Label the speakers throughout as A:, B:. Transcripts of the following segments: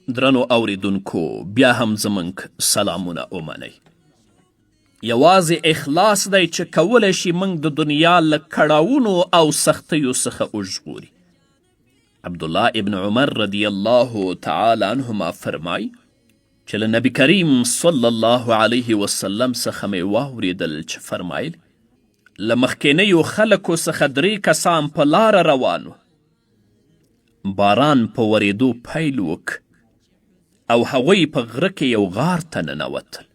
A: درنو اوریدونکو بیا هم زمونږ سلامونه ومنئ. یوازې اخلاص دی چې کولی شي موږ د دنیا له کړاوونو او سختیو څخه وژغوري. عبدالله ابن عمر رضی الله تعالی عنهما فرمای چې له نبی کریم صلی الله علیه وسلم څخه مې واورېدل چې فرمایل له مخکینیو خلکو څخه 3 کسان په لاره روانو. باران په ورېدو پیل وک او هغوی په غره کې یو غار ته ننوتل.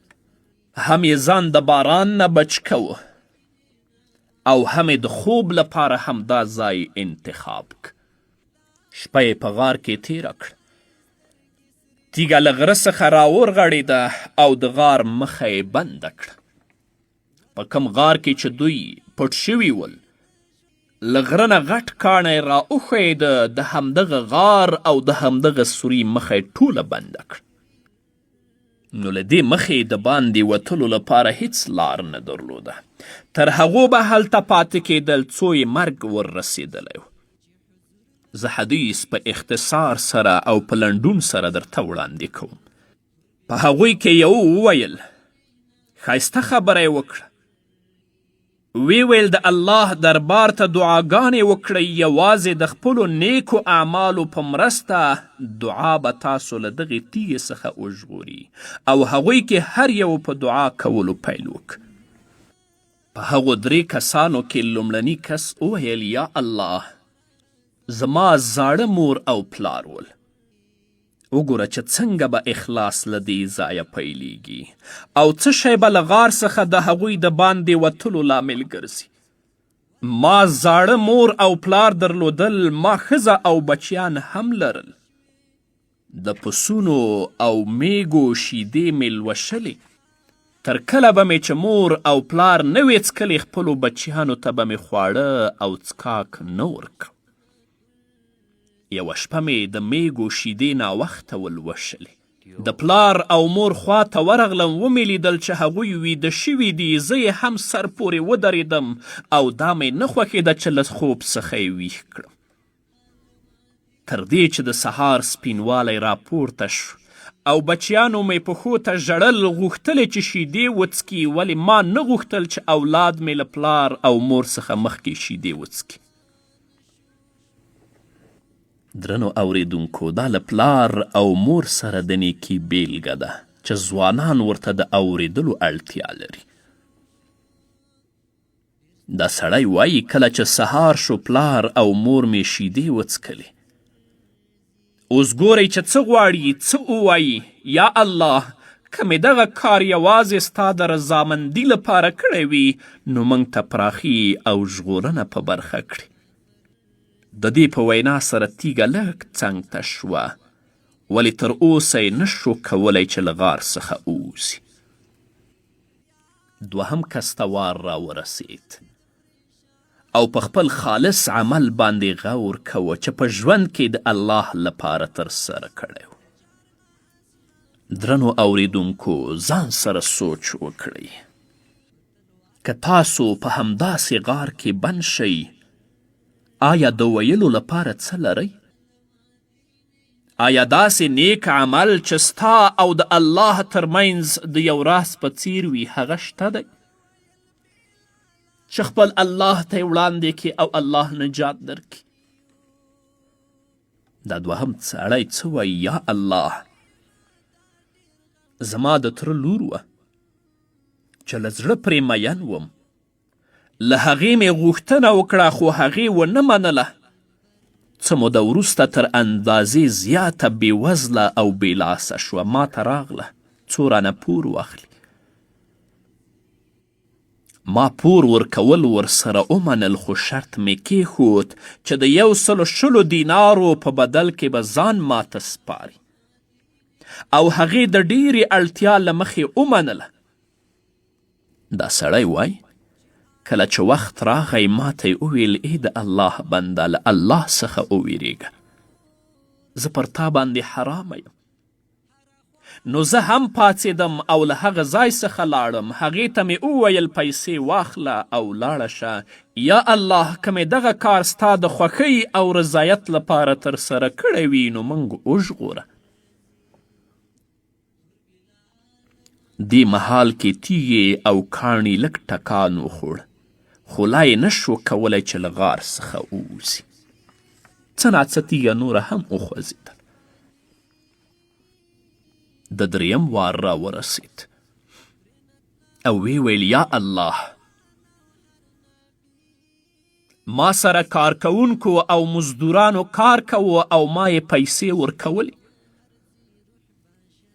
A: هم یې ځان د باران نه بچ کوه او هم یې د خوب لپاره همدا ځای انتخاب که. شپه یې په غار کې تیره کړه. تیږه له غره څخه راورغړېده او د غار مخه یې بنده کړه. په کوم غار کې چې دوی پټ شوي ول له غره نه غټ کاڼی راوښویده. د همدغه غار او د همدغه سوري مخه یې ټوله بنده کړه. نو له دې مخې د باندې وتلو لپاره هیڅ لار نه درلوده. تر هغو به هلته پاتې کېدل څو یې مرګ وررسېدلی و. زه حدیث په اختصار سره او په لنډون سره درته وړاندې کوم. په هغوی کې یو وویل ښایسته خبره یې وکړه. ویل د الله دربار ته دعاګانې وکړئ. یوازې د خپلو نیکو اعمالو په مرسته دعا به تاسو له دغې تیږې څخه وژغوري. او هغوی کې هر یو په دعا کولو پیل وکړ. په هغو 3 کسانو کې لومړني کس وویل یا الله زما زاړه مور او پلار ول. وګوره چې څنګه به اخلاص له دې ځایه پیلیږي او څه شی به له غار څخه د هغوی د باندې وتلو لامل ګرځي. ما زاړه مور او پلار درلودل. ما ښځه او بچیان هم لرل. د پسونو او میږو شیدې مې لوشلې. تر کله به مې چې مور او پلار نه وې څکلې خپلو بچیانو ته به مې خواړه او څکاک نه ورکړ. یوه شپه مې د میږو شیدې ناوخته ولوشلې. د پلار او مور خوا ته ورغلم. ومې لیدل چې هغوی ویده شوي دي. زه یې هم سر پورې ودرېدم او دا مې نه خوښېده چې له خوب څخه یې ویښ کړم. تر دې چې د سهار سپینوالی راپورته شو او بچیانو مې پښو ته ژړل. غوښتلې چې شیدې وڅکي ولې ما نه غوښتل چې اولاد مې له پلار او مور څخه مخکې شیدې وڅکي. درنو اوریدونکو دا له پلار او مور سره د نیکي بیلګه ده چې ځوانان ورته د اوریدلو اړتیا لري. دا سړی وایي کله چې سهار شو پلار او مور مې شیدې وڅکلې. اوس ګورئ چې څه غواړي څه ووایي. یا الله که مې دغه کار یوازې ستا د رضامندي لپاره کړی وي نو موږ ته پراخي او ژغورنه په برخه کړي. د دې په وینا سره تیږه لږ څنګ ته شوه ولې تر اوسه یې نه شو کولی چې له غار څخه ووځي. 2 کس ته وار راورسېد او په خپل خالص عمل باندې غور کوه چې په ژوند کې د الله لپاره ترسره کړی و. درنو اوریدونکو ځان سره سوچ وکړئ. که تاسو په همداسې غار کې بند شئ آیا د ویلو لپاره څه لرئ؟ آیا داسې نیک عمل چې ستا او د الله ترمنځ د یو راز په څیر وي هغه شته دی چې خپل الله ته یې وړاندې کړي او الله نجات درکړي؟ دا 2 سړی څه وایي یا الله زما د تره لور وه چې له زړه پرې مین وم. له هغې مې غوښتنه وکړه خو هغې ونه منله. څه موده وروسته تر اندازې زیاته بېوزله او بېلاسه شوه. ما ته راغله څو رانه پور واخلي. ما پور ورکول ورسره ومنل خو شرط مې کېښود چې د 120 دینارو په بدل کې به ځان ماته سپاري او هغې د ډېرې اړتیا له مخې ومنله. دا سړی وایي کله چې وخت راغی ما ته یې وویل ای د الله بنده له الله څخه وویرېږه. زه پر تا باندې حرامه یم. نو زه هم پاڅېدم او له هغه ځای څخه لاړم. هغې ته مې وویل پیسې واخله او لاړه شه. یا الله که مې دغه کار ستا د خوښۍ او رضایت لپاره ترسره کړی وي نو موږ وژغوره. دې مهال کې تیږې او کاڼي لږ ټکان وخوړ، خو لا یې نه شو کولی چې له غار څخه ووځي. څه ناڅه تیږه نوره هم وخوځېدل. د دریم وار را ورسید او وی ویل یا الله، ما سره کارکوونکو او مزدورانو کار کوو او ما یې پیسې ورکولې.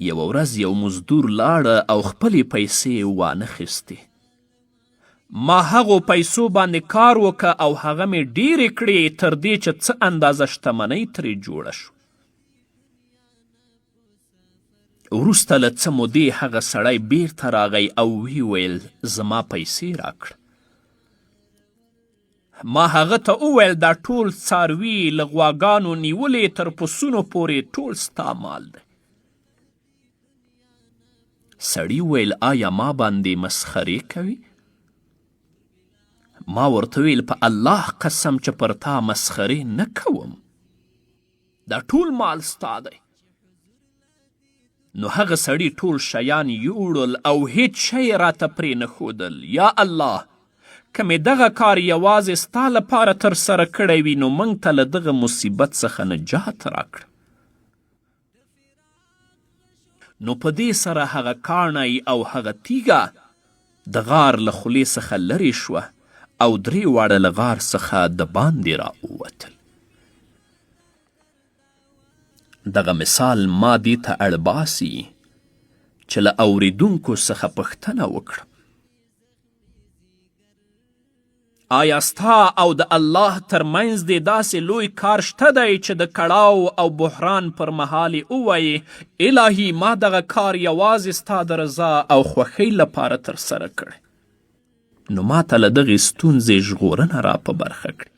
A: یوه ورځ یو مزدور لاړه او خپلې پیسې وانخیستې. ما هغو پیسو باندې کار وکه او هغه مې ډیرې کړې تر دې چې څه اندازه شتمنۍ ترې جوړه شو. وروسته له څه مودې هغه سړی بیرته راغی او وی ویل زما پیسې راکړه. ما هغه ته وویل دا ټول څاروي له غواګانو نیولې تر پسونو پورې ټول ستا مال دی. سړي ویل آیا ما باندې مسخرې کوي؟ ما ورته ویل په الله قسم چې پر تا مسخرې نه کوم، دا ټول مال ستا دی. نو هغه سړي ټول شیان یوړل او هیڅ شی راته پرې نه ښودل. یا الله، که مې دغه کار یوازې ستا لپاره ترسره کړی وي نو موږ ته له دغه مصیبت څخه نجات راکړه. نو په دې سره هغه کاڼی او هغه تیږه د غار له خولې څخه لرې شوه او درې واړه له غار څخه د باندې راووتل. دغه مثال ما دې ته اړباسي چې له اوریدونکو څخه پوښتنه وکړم، آیا ستا او د الله ترمنځ دې داسې لوی کار شته دی چې د کړاو او بحران پر مهال یې ووایې الهي ما دغه کار یوازې ستا د رضا او خوښۍ لپاره ترسره کړی، نو ما ته له دغې ستونزې ژغورنه را په برخه کړي.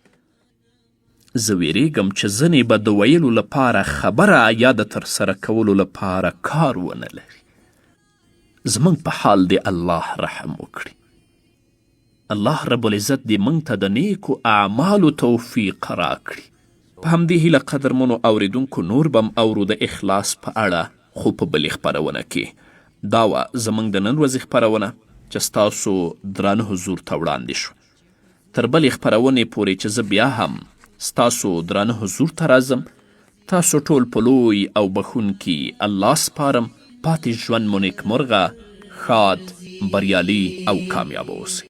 A: زه ویریږم چې ځینې به د ویلو لپاره خبره یا د ترسره کولو لپاره کار ونه لري. زموږ په حال دې الله رحم وکړي. الله رب العزت دې موږ ته د نیکو اعمالو توفیق راکړي. په همدې هیله قدرمنو اوریدونکو نور به م اورو د اخلاص په اړه، خو په بلې خپرونه کې. دا وه زموږ د نن ورځې خپرونه چې ستاسو درانه حضور ته وړاندې شو. تر بلې خپرونې پورې چې زه بیا هم ستاسو درانه حضور ته راځم، تاسو ټول په لوی او بخونکي الله سپارم. پاتې ژوند مو نیکمرغه، ښاد، بریالي او کامیابه اوسئ.